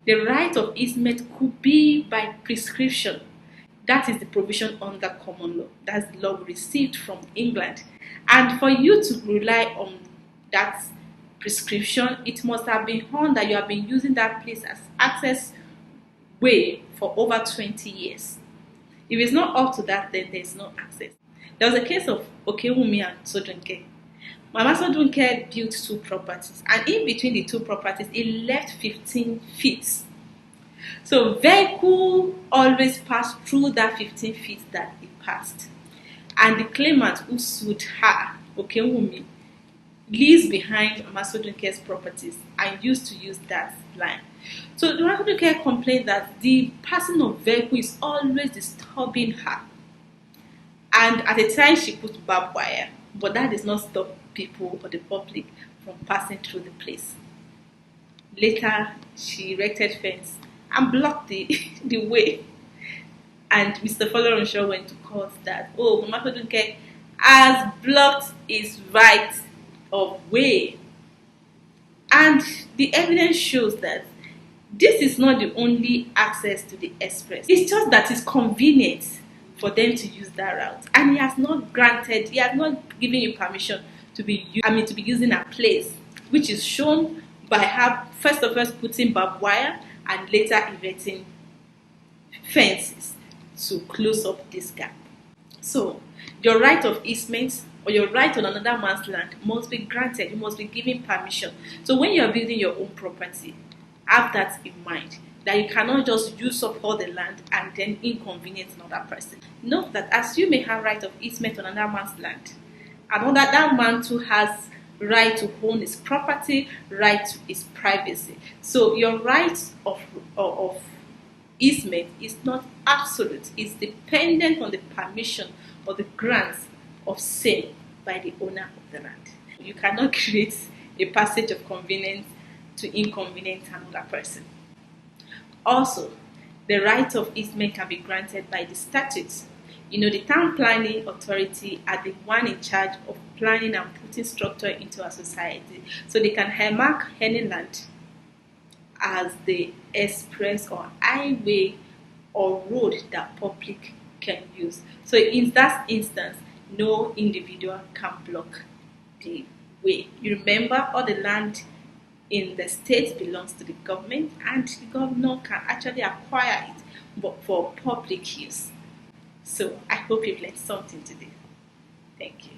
The right of easement could be by prescription. That is the provision under common law. That's the law we received from England. And for you to rely on that prescription, it must have been found that you have been using that place as access way for over 20 years. If it's not up to that, then there's no access. There was a case of OKEWUNMI and SODUNKE. Mama SODUNKE built 2 properties, and in between the 2 properties, it left 15 feet. So vehicle always passed through that 15 feet that it passed. And the claimant who sued her, OKEWUNMI, lives behind Mama SODUNKE's properties and used to use that line. So Mama SODUNKE complained that the passing of vehicle is always disturbing her. And at the time she put barbed wire, but that does not stop people or the public from passing through the place. Later, she erected fence and blocked the way. And Mr. Folorunshore went to court that, oh, Mama SODUNKE has blocked his right of way. And the evidence shows that this is not the only access to the express. It's just that it's convenient for them to use that route. And he has not given you permission to be using a place, which is shown by her first of all putting barbed wire and later erecting fences to close up this gap. So your right of easement or your right on another man's land must be granted. You must be given permission. So when you are building your own property, have that in mind, that you cannot just use up all the land and then inconvenience another person. Note that as you may have right of easement on another man's land, that man too has right to own his property, right to his privacy. So your right of easement is not absolute. It's dependent on the permission or the grants of same by the owner of the land. You cannot create a passage of convenience to inconvenience another person. Also, the right of easement can be granted by the statute. The town planning authority are the one in charge of planning and putting structure into a society. So they can earmark any land as the express or highway or road that public can use. So in that instance, no individual can block the way. You remember, all the land in the state belongs to the government, and the governor can actually acquire it but for public use. So I hope you've learned something today. Thank you.